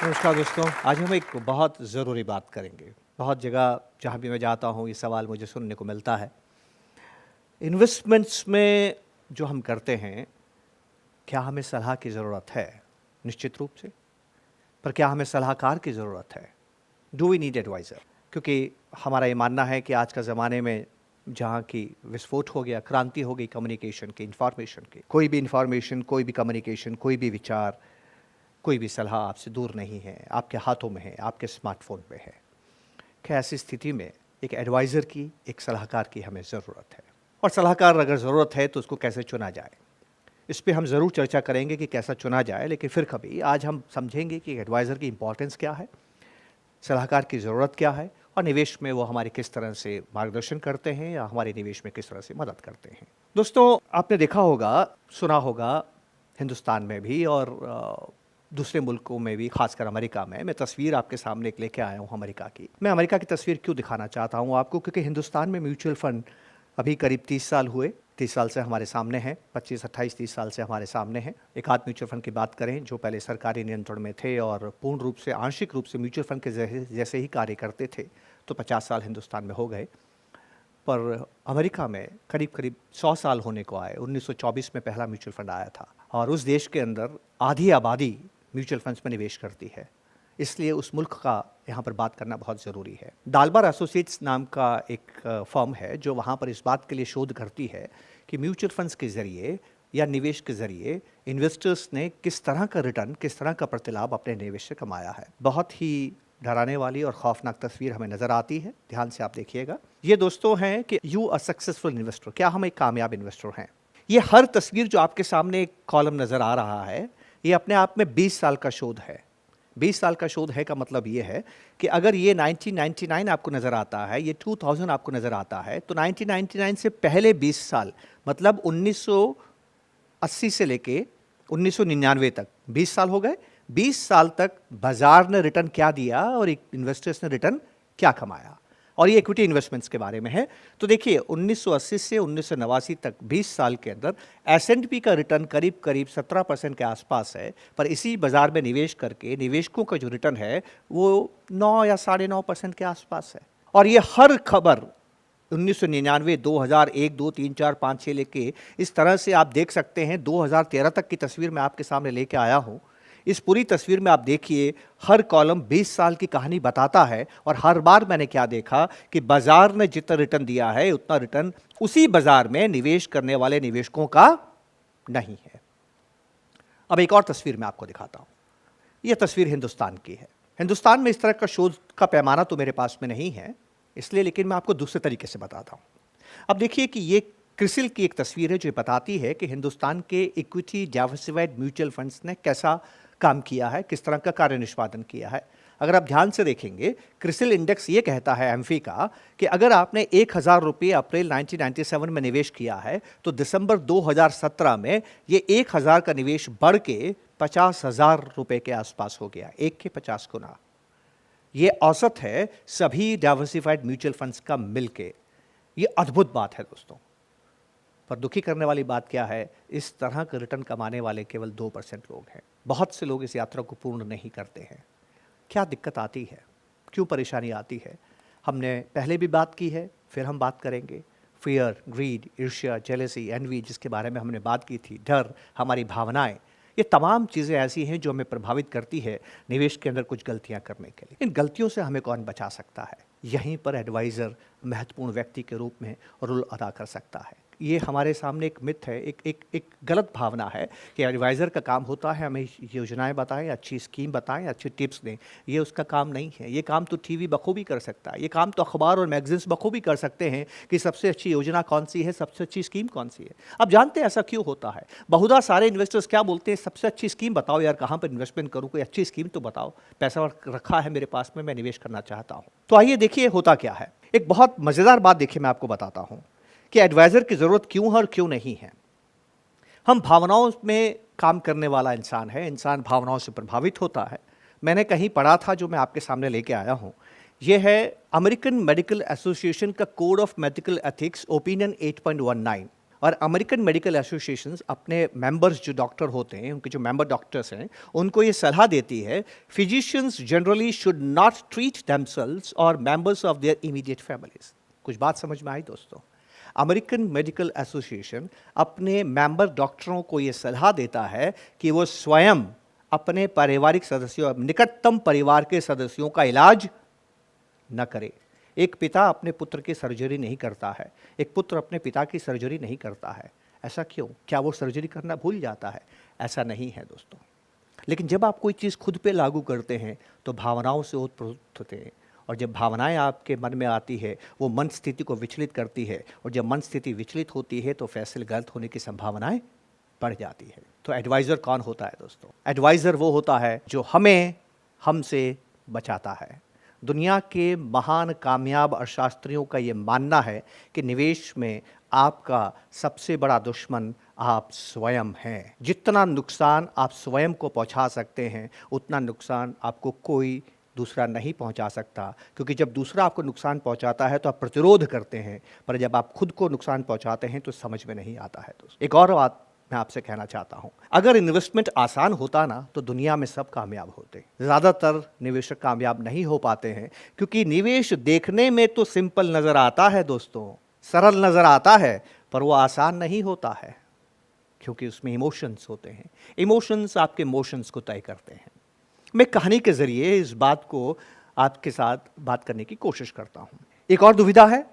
नमस्कार दोस्तों, आज हम एक बहुत ज़रूरी बात करेंगे। बहुत जगह जहाँ भी मैं जाता हूँ ये सवाल मुझे सुनने को मिलता है। इन्वेस्टमेंट्स में जो हम करते हैं, क्या हमें सलाह की ज़रूरत है? निश्चित रूप से। पर क्या हमें सलाहकार की ज़रूरत है? Do we need advisor? क्योंकि हमारा ये मानना है कि आज के ज़माने में जहाँ की विस्फोट हो गया, क्रांति हो गई कम्युनिकेशन की, इन्फॉर्मेशन की। कोई भी इन्फॉर्मेशन, कोई भी कम्युनिकेशन, कोई भी विचार, कोई भी सलाह आपसे दूर नहीं है, आपके हाथों में है, आपके स्मार्टफ़ोन पे है। क्या ऐसी स्थिति में एक एडवाइज़र की, एक सलाहकार की हमें ज़रूरत है। और सलाहकार अगर ज़रूरत है तो उसको कैसे चुना जाए? इस पे हम ज़रूर चर्चा करेंगे कि कैसा चुना जाए, लेकिन फिर कभी आज हम समझेंगे कि एडवाइज़र की इम्पोर्टेंस क्या है, सलाहकार की ज़रूरत क्या है और निवेश में वो हमारे किस तरह से मार्गदर्शन करते हैं या हमारे निवेश में किस तरह से मदद करते हैं। दोस्तों, आपने देखा होगा, सुना होगा हिंदुस्तान में भी और दूसरे मुल्कों में भी, खासकर अमेरिका में। मैं तस्वीर आपके सामने एक लेके आया हूँ अमेरिका की। मैं अमेरिका की तस्वीर क्यों दिखाना चाहता हूँ आपको, क्योंकि हिंदुस्तान में म्यूचुअल फंड अभी करीब 30 साल हुए, 30 साल से हमारे सामने हैं, 25, 28, 30 साल से हमारे सामने हैं। एक आध म्यूचुअल फंड की बात करें जो पहले सरकारी नियंत्रण में थे और पूर्ण रूप से, आंशिक रूप से म्यूचुअल फंड के जैसे ही कार्य करते थे, तो 50 साल हिंदुस्तान में हो गए। पर अमेरिका में करीब करीब 100 साल होने को आए। 1924 में पहला म्यूचुअल फंड आया था और उस देश के अंदर आधी आबादी म्यूचुअल फंड्स में निवेश करती है। इसलिए उस मुल्क का यहाँ पर बात करना बहुत ज़रूरी है। डालबार एसोसिएट्स नाम का एक फर्म है जो वहाँ पर इस बात के लिए शोध करती है कि म्यूचुअल फंड्स के ज़रिए या निवेश के ज़रिए इन्वेस्टर्स ने किस तरह का रिटर्न, किस तरह का प्रतिलाभ अपने निवेश से कमाया है। बहुत ही डराने वाली और खौफनाक तस्वीर हमें नज़र आती है। ध्यान से आप देखिएगा। ये दोस्तों हैं कि यू अ सक्सेसफुल इन्वेस्टर, क्या हम एक कामयाब इन्वेस्टर हैं? ये हर तस्वीर जो आपके सामने एक कॉलम नज़र आ रहा है, ये अपने आप में 20 साल का शोध है। 20 साल का शोध है का मतलब ये है कि अगर ये 1999 आपको नज़र आता है, ये 2000 आपको नज़र आता है, तो 1999 से पहले 20 साल, मतलब 1980 से लेके 1999 तक 20 साल हो गए। 20 साल तक बाजार ने रिटर्न क्या दिया और इन्वेस्टर्स ने रिटर्न क्या कमाया, और ये इक्विटी इन्वेस्टमेंट्स के बारे में है। तो देखिए, 1980 से 1989 तक 20 साल के अंदर S&P का रिटर्न करीब करीब 17% के आसपास है। पर इसी बाजार में निवेश करके निवेशकों का जो रिटर्न है वो 9 या 9.5% के आसपास है। और ये हर खबर 1999, 2001, 2, 3, 4, 5, 6 लेके इस तरह से आप देख सकते हैं। 2013 तक की तस्वीर मैं आपके सामने लेके आया हूँ। इस पूरी तस्वीर में आप देखिए, हर कॉलम 20 साल की कहानी बताता है और हर बार मैंने क्या देखा कि बाजार ने जितना रिटर्न दिया है उतना रिटर्न उसी बाजार में निवेश करने वाले निवेशकों का नहीं है। अब एक और तस्वीर मैं आपको दिखाता हूं। यह तस्वीर हिंदुस्तान की है। हिंदुस्तान में इस तरह का शोध का पैमाना तो मेरे पास में नहीं है, इसलिए, लेकिन मैं आपको दूसरे तरीके से बताता हूं। अब देखिए कि ये क्रिसिल की एक तस्वीर है जो बताती है कि हिंदुस्तान के इक्विटी डाइवर्सिफाइड म्यूचुअल फंड्स ने कैसा काम किया है, किस तरह का कार्य निष्पादन किया है। अगर आप ध्यान से देखेंगे, क्रिसिल इंडेक्स ये कहता है एम्फी का कि अगर आपने 1000 रुपये अप्रैल 1997 में निवेश किया है तो दिसंबर 2017 में ये 1000 का निवेश बढ़ के 50,000 रुपये के आसपास हो गया, 1 के 50 गुना। ये औसत है सभी डाइवर्सिफाइड म्यूचुअल फंड्स का मिलके। ये अद्भुत बात है दोस्तों। पर दुखी करने वाली बात क्या है, इस तरह का रिटर्न कमाने वाले केवल 2% लोग हैं। बहुत से लोग इस यात्रा को पूर्ण नहीं करते हैं। क्या दिक्कत आती है, क्यों परेशानी आती है, हमने पहले भी बात की है, फिर हम बात करेंगे। फियर, ग्रीड, ईर्ष्या, जेलसी, एनवी, जिसके बारे में हमने बात की थी, डर, हमारी भावनाएं, ये तमाम चीज़ें ऐसी हैं जो हमें प्रभावित करती है निवेश के अंदर कुछ गलतियां करने के लिए। इन गलतियों से हमें कौन बचा सकता है? यहीं पर एडवाइज़र महत्वपूर्ण व्यक्ति के रूप में रोल अदा कर सकता है। ये हमारे सामने एक मिथ है, एक गलत भावना है कि एडवाइज़र का काम होता है हमें योजनाएं बताएं, अच्छी स्कीम बताएं, अच्छी टिप्स दें। ये उसका काम नहीं है। ये काम तो टीवी बखूबी कर सकता है, ये काम तो अखबार और मैगजीन्स बखूबी कर सकते हैं कि सबसे अच्छी योजना कौन सी है, सबसे अच्छी स्कीम कौन सी है। अब जानते हैं ऐसा क्यों होता है? बहुधा सारे इन्वेस्टर्स क्या बोलते हैं, सबसे अच्छी स्कीम बताओ यार, कहाँ पर इन्वेस्टमेंट करूँ, कोई अच्छी स्कीम तो बताओ, पैसा रखा है मेरे पास में, मैं निवेश करना चाहता हूँ। तो आइए देखिए होता क्या है। एक बहुत मज़ेदार बात देखिए मैं आपको बताता हूँ कि एडवाइज़र की ज़रूरत क्यों है और क्यों नहीं है। हम भावनाओं में काम करने वाला इंसान है, इंसान भावनाओं से प्रभावित होता है। मैंने कहीं पढ़ा था जो मैं आपके सामने लेके आया हूँ। यह है अमेरिकन मेडिकल एसोसिएशन का code of medical ethics opinion 8.19, और अमेरिकन मेडिकल एसोसिएशंस अपने मेंबर्स जो डॉक्टर होते हैं, उनके जो मेंबर डॉक्टर्स हैं, उनको ये सलाह देती है, physicians generally should not treat themselves और members of their immediate families. कुछ बात समझ में आई दोस्तों? अमेरिकन मेडिकल एसोसिएशन अपने मेंबर डॉक्टरों को ये सलाह देता है कि वो स्वयं अपने पारिवारिक सदस्यों, निकटतम परिवार के सदस्यों का इलाज न करे। एक पिता अपने पुत्र की सर्जरी नहीं करता है, एक पुत्र अपने पिता की सर्जरी नहीं करता है। ऐसा क्यों? क्या वो सर्जरी करना भूल जाता है? ऐसा नहीं है दोस्तों। लेकिन जब आप कोई चीज़ खुद पे लागू करते हैं तो भावनाओं से ओतप्रोत होते हैं, और जब भावनाएं आपके मन में आती है वो मन स्थिति को विचलित करती है, और जब मन स्थिति विचलित होती है तो फैसले गलत होने की संभावनाएं बढ़ जाती है। तो एडवाइज़र कौन होता है दोस्तों? एडवाइज़र वो होता है जो हमें हमसे बचाता है। दुनिया के महान कामयाब अर्थशास्त्रियों का ये मानना है कि निवेश में आपका सबसे बड़ा दुश्मन आप स्वयं हैं। जितना नुकसान आप स्वयं को पहुंचा सकते हैं उतना नुकसान आपको कोई दूसरा नहीं पहुंचा सकता, क्योंकि जब दूसरा आपको नुकसान पहुंचाता है तो आप प्रतिरोध करते हैं, पर जब आप खुद को नुकसान पहुंचाते हैं तो समझ में नहीं आता है दोस्तों। एक और बात मैं आपसे कहना चाहता हूं, अगर इन्वेस्टमेंट आसान होता ना तो दुनिया में सब कामयाब होते। ज़्यादातर निवेशक कामयाब नहीं हो पाते हैं क्योंकि निवेश देखने में तो सिंपल नज़र आता है दोस्तों, सरल नज़र आता है, पर वो आसान नहीं होता है, क्योंकि उसमें इमोशंस होते हैं। इमोशंस आपके मोशंस को तय करते हैं। मैं कहानी के ज़रिए इस बात को आपके साथ बात करने की कोशिश करता हूँ। एक और दुविधा है,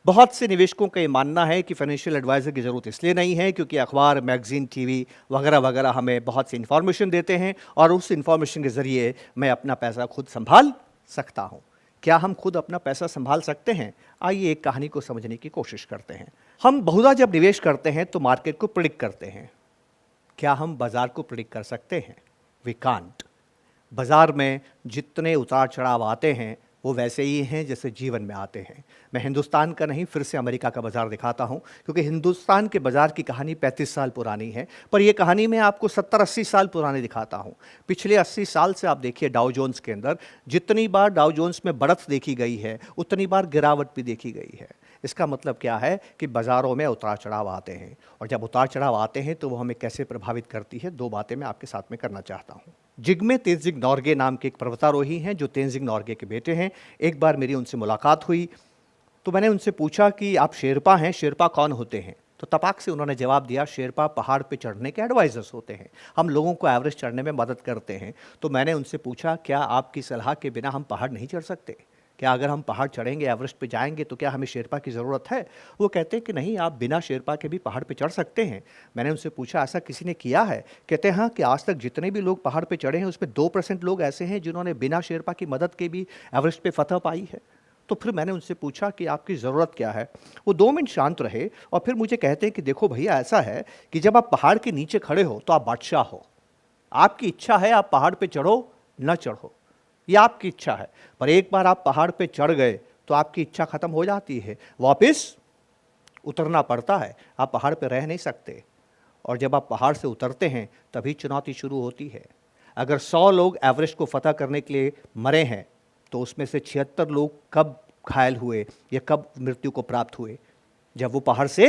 बहुत से निवेशकों का ये मानना है कि फाइनेंशियल एडवाइज़र की ज़रूरत इसलिए नहीं है क्योंकि अखबार, मैगज़ीन, टीवी वगैरह वगैरह हमें बहुत सी इन्फॉर्मेशन देते हैं और उस इन्फॉर्मेशन के ज़रिए मैं अपना पैसा खुद संभाल सकता हूँ। क्या हम खुद अपना पैसा संभाल सकते हैं? आइए एक कहानी को समझने की कोशिश करते हैं। हम बहुधा जब निवेश करते हैं तो मार्केट को प्रिडिक्ट करते हैं। क्या हम बाज़ार को प्रिडिक्ट कर सकते हैं? We can't. बाज़ार में जितने उतार चढ़ाव आते हैं वो वैसे ही हैं जैसे जीवन में आते हैं। मैं हिंदुस्तान का नहीं, फिर से अमेरिका का बाज़ार दिखाता हूं, क्योंकि हिंदुस्तान के बाज़ार की कहानी 35 साल पुरानी है, पर यह कहानी मैं आपको 70-80 साल पुरानी दिखाता हूं। पिछले 80 साल से आप देखिए डाउ जोन्स के अंदर जितनी बार डाउ जोन्स में बढ़त देखी गई है उतनी बार गिरावट भी देखी गई है। इसका मतलब क्या है कि बाज़ारों में उतार चढ़ाव आते हैं, और जब उतार चढ़ाव आते हैं तो वो हमें कैसे प्रभावित करती है, दो बातें मैं आपके साथ में करना चाहता हूँ। जिग्मे तेंजिंग नोर्गे नाम के एक पर्वतारोही हैं जो तेंजिंग नोर्गे के बेटे हैं। एक बार मेरी उनसे मुलाकात हुई तो मैंने उनसे पूछा कि आप शेरपा हैं, शेरपा कौन होते हैं? तो तपाक से उन्होंने जवाब दिया, शेरपा पहाड़ पे चढ़ने के एडवाइजर्स होते हैं, हम लोगों को एवरेस्ट चढ़ने में मदद करते हैं। तो मैंने उनसे पूछा, क्या आपकी सलाह के बिना हम पहाड़ नहीं चढ़ सकते? क्या अगर हम पहाड़ चढ़ेंगे, एवरेस्ट पे जाएंगे तो क्या हमें शेरपा की ज़रूरत है? वो कहते हैं कि नहीं, आप बिना शेरपा के भी पहाड़ पे चढ़ सकते हैं। मैंने उनसे पूछा, ऐसा किसी ने किया है? कहते हैं हाँ, कि आज तक जितने भी लोग पहाड़ पे चढ़े हैं उसमें 2% लोग ऐसे हैं जिन्होंने बिना शेरपा की मदद के भी एवरेस्ट पे फतह पाई है। तो फिर मैंने उनसे पूछा कि आपकी ज़रूरत क्या है? वो 2 मिनट शांत रहे और फिर मुझे कहते हैं कि देखो भैया, ऐसा है कि जब आप पहाड़ के नीचे खड़े हो तो आप बादशाह हो। आपकी इच्छा है आप पहाड़ पे चढ़ो न चढ़ो, ये आपकी इच्छा है, पर एक बार आप पहाड़ पे चढ़ गए तो आपकी इच्छा ख़त्म हो जाती है, वापस उतरना पड़ता है। आप पहाड़ पे रह नहीं सकते, और जब आप पहाड़ से उतरते हैं तभी चुनौती शुरू होती है। अगर 100 लोग एवरेस्ट को फतह करने के लिए मरे हैं तो उसमें से 76 लोग कब घायल हुए या कब मृत्यु को प्राप्त हुए? जब वो पहाड़ से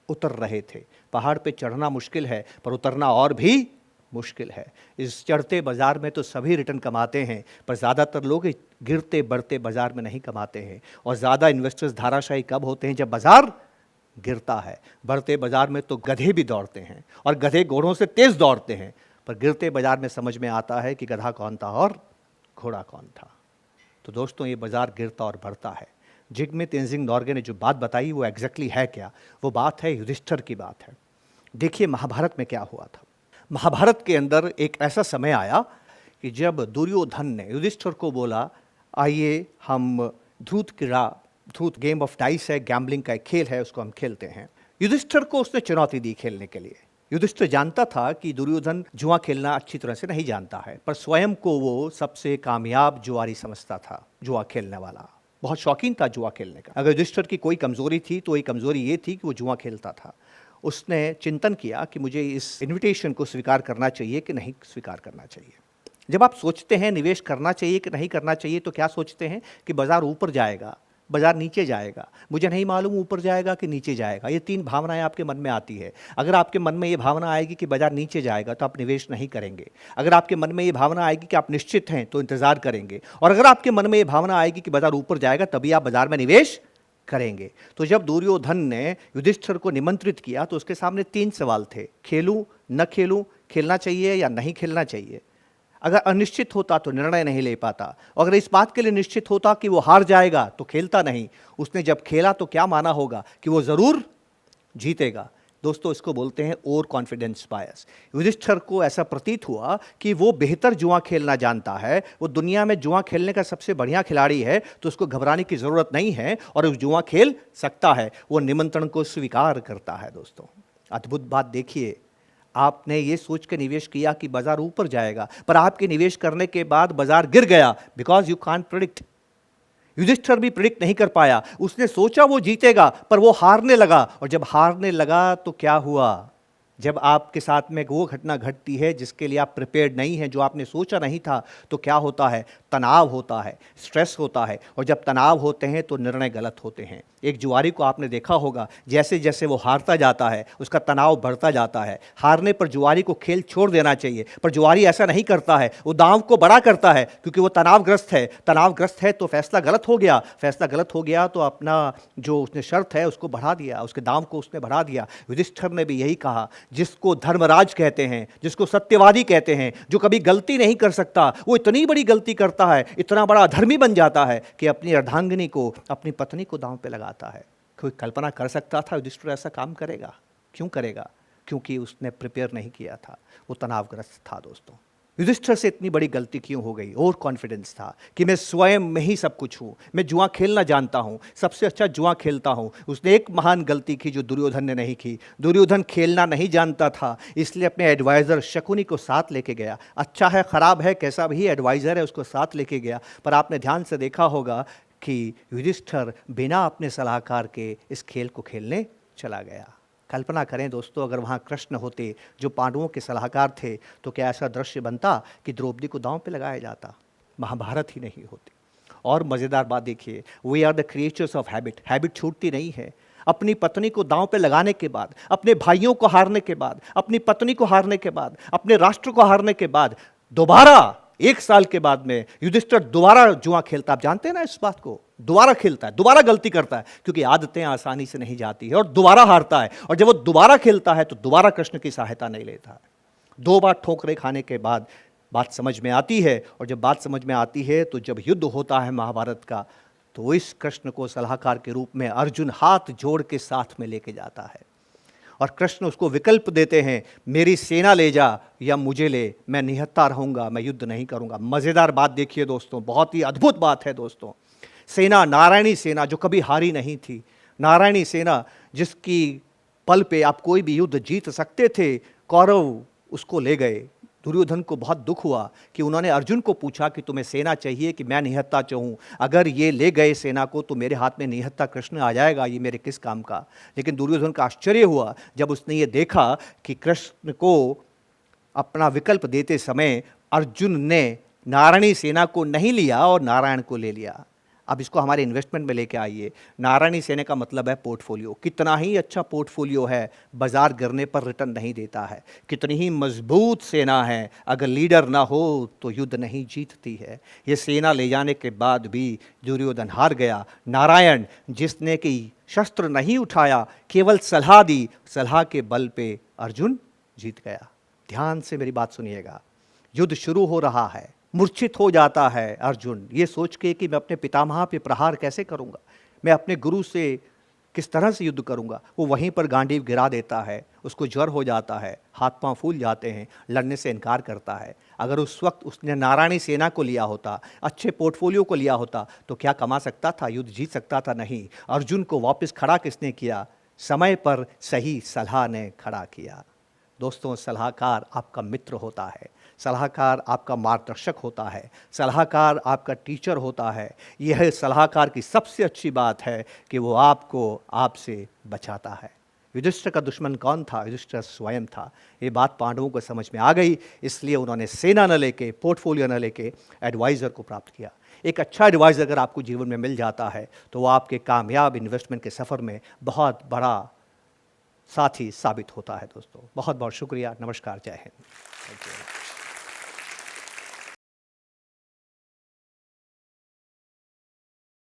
उतर रहे थे। पहाड़ पे चढ़ना मुश्किल है, पर उतरना और भी मुश्किल है। इस चढ़ते बाज़ार में तो सभी रिटर्न कमाते हैं, पर ज़्यादातर लोग गिरते बढ़ते बाज़ार में नहीं कमाते हैं। और ज़्यादा इन्वेस्टर्स धाराशायी कब होते हैं? जब बाज़ार गिरता है। बढ़ते बाज़ार में तो गधे भी दौड़ते हैं, और गधे घोड़ों से तेज़ दौड़ते हैं, पर गिरते बाज़ार में समझ में आता है कि गधा कौन था और घोड़ा कौन था। तो दोस्तों, ये बाज़ार गिरता और बढ़ता है। जिग्मे तेंजिंग नोर्गे ने जो बात बताई वो एग्जैक्टली है क्या? वो बात है युधिष्ठिर की बात है। देखिए महाभारत में क्या हुआ था। महाभारत के अंदर एक ऐसा समय आया कि जब दुर्योधन ने युधिष्ठिर को बोला, आइए हम ध्रुत गेम ऑफ डाइस है, गैम्बलिंग का एक खेल है, उसको हम खेलते हैं। युधिष्ठिर को उसने चुनौती दी खेलने के लिए। युधिष्ठिर जानता था कि दुर्योधन जुआ खेलना अच्छी तरह से नहीं जानता है, पर स्वयं को वो सबसे कामयाब जुआरी समझता था, जुआ खेलने वाला। बहुत शौकीन था जुआ खेलने का। अगर युधिष्ठिर की कोई कमज़ोरी थी तो ये कमज़ोरी ये थी कि वो जुआ खेलता था। उसने चिंतन किया कि मुझे इस इनविटेशन को स्वीकार करना चाहिए कि नहीं स्वीकार करना चाहिए। जब आप सोचते हैं निवेश करना चाहिए कि नहीं करना चाहिए तो क्या सोचते हैं कि बाज़ार ऊपर जाएगा, बाजार नीचे जाएगा, मुझे नहीं मालूम ऊपर जाएगा कि नीचे जाएगा। ये 3 भावनाएं आपके मन में आती है। अगर आपके मन में ये भावना आएगी कि बाजार नीचे जाएगा तो आप निवेश नहीं करेंगे। अगर आपके मन में ये भावना आएगी कि आप निश्चित हैं तो इंतजार करेंगे। और अगर आपके मन में ये भावना आएगी कि बाजार ऊपर जाएगा तभी आप बाजार में निवेश करेंगे। तो जब दुर्योधन ने युधिष्ठिर को निमंत्रित किया तो उसके सामने 3 सवाल थे, खेलूं न खेलूं, खेलना चाहिए या नहीं खेलना चाहिए। अगर अनिश्चित होता तो निर्णय नहीं ले पाता, और अगर इस बात के लिए निश्चित होता कि वो हार जाएगा तो खेलता नहीं। उसने जब खेला तो क्या माना होगा कि वो जरूर जीतेगा। दोस्तों, इसको बोलते हैं ओवर कॉन्फिडेंस बायस। युधिष्ठिर को ऐसा प्रतीत हुआ कि वो बेहतर जुआ खेलना जानता है, वो दुनिया में जुआ खेलने का सबसे बढ़िया खिलाड़ी है, तो उसको घबराने की जरूरत नहीं है और वो जुआ खेल सकता है। वो निमंत्रण को स्वीकार करता है। दोस्तों, अद्भुत बात देखिए, आपने ये सोच के निवेश किया कि बाजार ऊपर जाएगा, पर आपके निवेश करने के बाद बाजार गिर गया, because you can't predict. Yudhishthir भी प्रिडिक्ट नहीं कर पाया। उसने सोचा वो जीतेगा, पर वो हारने लगा, और जब हारने लगा तो क्या हुआ? जब आपके साथ में वो घटना घटती है जिसके लिए आप प्रिपेयर्ड नहीं हैं, जो आपने सोचा नहीं था, तो क्या होता है? तनाव होता है, स्ट्रेस होता है, और जब तनाव होते हैं तो निर्णय गलत होते हैं। एक जुआरी को आपने देखा होगा, जैसे जैसे वो हारता जाता है उसका तनाव बढ़ता जाता है। हारने पर जुआरी को खेल छोड़ देना चाहिए, पर जुआरी ऐसा नहीं करता है, वो दांव को बड़ा करता है, क्योंकि वो तनावग्रस्त है। तनावग्रस्त है तो फैसला गलत हो गया, फैसला गलत हो गया तो अपना जो उसने शर्त है उसको बढ़ा दिया, उसके दांव को उसने बढ़ा दिया। युधिष्ठिर ने भी यही कहा, जिसको धर्मराज कहते हैं, जिसको सत्यवादी कहते हैं, जो कभी गलती नहीं कर सकता, वो इतनी बड़ी गलती करता है, इतना बड़ा अधर्मी बन जाता है कि अपनी अर्धांगिनी को, अपनी पत्नी को दांव पे लगाता है। कोई कल्पना कर सकता था युधिष्ठिर ऐसा काम करेगा? क्यों करेगा? क्योंकि उसने प्रिपेयर नहीं किया था, वो तनावग्रस्त था। दोस्तों, युधिष्ठिर से इतनी बड़ी गलती क्यों हो गई? और कॉन्फिडेंस था कि मैं स्वयं में ही सब कुछ हूँ, मैं जुआ खेलना जानता हूँ, सबसे अच्छा जुआ खेलता हूँ। उसने एक महान गलती की जो दुर्योधन ने नहीं की। दुर्योधन खेलना नहीं जानता था, इसलिए अपने एडवाइज़र शकुनी को साथ लेके गया। अच्छा है, ख़राब है, कैसा भी एडवाइज़र है, उसको साथ लेके गया। पर आपने ध्यान से देखा होगा कि युधिष्ठिर बिना अपने सलाहकार के इस खेल को खेलने चला गया। कल्पना करें दोस्तों, अगर वहाँ कृष्ण होते जो पांडवों के सलाहकार थे, तो क्या ऐसा दृश्य बनता कि द्रौपदी को दांव पे लगाया जाता? महाभारत ही नहीं होती। और मज़ेदार बात देखिए, we are the creatures of habit. Habit छूटती नहीं है। अपनी पत्नी को दांव पे लगाने के बाद, अपने भाइयों को हारने के बाद, अपनी पत्नी को हारने के बाद, अपने राष्ट्र को हारने के बाद, दोबारा 1 साल के बाद में युधिष्ठिर दोबारा जुआ खेलता। आप जानते हैं ना इस बात को? दोबारा खेलता है, दोबारा गलती करता है, क्योंकि आदतें आसानी से नहीं जाती है, और दोबारा हारता है। और जब वो दोबारा खेलता है तो दोबारा कृष्ण की सहायता नहीं लेता है। 2 बार ठोकरें खाने के बाद बात समझ में आती है, और जब बात समझ में आती है तो जब युद्ध होता है महाभारत का, तो इस कृष्ण को सलाहकार के रूप में अर्जुन हाथ जोड़ के साथ में लेके जाता है, और कृष्ण उसको विकल्प देते हैं, मेरी सेना ले जा या मुझे ले, मैं निहत्था रहूंगा, मैं युद्ध नहीं करूंगा। मज़ेदार बात देखिए दोस्तों, बहुत ही अद्भुत बात है दोस्तों। सेना, नारायणी सेना, जो कभी हारी नहीं थी, नारायणी सेना जिसकी बल पे आप कोई भी युद्ध जीत सकते थे, कौरव उसको ले गए। दुर्योधन को बहुत दुख हुआ कि उन्होंने अर्जुन को पूछा कि तुम्हें सेना चाहिए कि मैं निहत्था चाहूँ? अगर ये ले गए सेना को तो मेरे हाथ में निहत्था कृष्ण आ जाएगा, ये मेरे किस काम का। लेकिन दुर्योधन का आश्चर्य हुआ जब उसने ये देखा कि कृष्ण को अपना विकल्प देते समय अर्जुन ने नारायणी सेना को नहीं लिया और नारायण को ले लिया। अब इसको हमारे इन्वेस्टमेंट में लेके आइए। नारायणी सेना का मतलब है पोर्टफोलियो। कितना ही अच्छा पोर्टफोलियो है, बाजार गिरने पर रिटर्न नहीं देता है। कितनी ही मजबूत सेना है, अगर लीडर ना हो तो युद्ध नहीं जीतती है। ये सेना ले जाने के बाद भी दुर्योधन हार गया। नारायण, जिसने कि शस्त्र नहीं उठाया, केवल सलाह दी, सलाह के बल पे अर्जुन जीत गया। ध्यान से मेरी बात सुनिएगा। युद्ध शुरू हो रहा है, मूर्छित हो जाता है अर्जुन ये सोच के कि मैं अपने पितामह पे प्रहार कैसे करूंगा, मैं अपने गुरु से किस तरह से युद्ध करूंगा। वो वहीं पर गांडीव गिरा देता है, उसको ज्वर हो जाता है, हाथ पांव फूल जाते हैं, लड़ने से इनकार करता है। अगर उस वक्त उसने नारायणी सेना को लिया होता, अच्छे पोर्टफोलियो को लिया होता, तो क्या कमा सकता था, युद्ध जीत सकता था? नहीं। अर्जुन को वापस खड़ा किसने किया? समय पर सही सलाह ने खड़ा किया। दोस्तों, सलाहकार आपका मित्र होता है, सलाहकार आपका मार्गदर्शक होता है, सलाहकार आपका टीचर होता है। यह सलाहकार की सबसे अच्छी बात है कि वो आपको आपसे बचाता है। युधिष्ठिर का दुश्मन कौन था? युधिष्ठिर स्वयं था। ये बात पांडवों को समझ में आ गई, इसलिए उन्होंने सेना न लेके, पोर्टफोलियो न लेके एडवाइज़र को प्राप्त किया। एक अच्छा एडवाइज़र अगर आपको जीवन में मिल जाता है तो वो आपके कामयाब इन्वेस्टमेंट के सफ़र में बहुत बड़ा साथी साबित होता है। दोस्तों बहुत बहुत शुक्रिया। नमस्कार, जय हिंद। Thank you.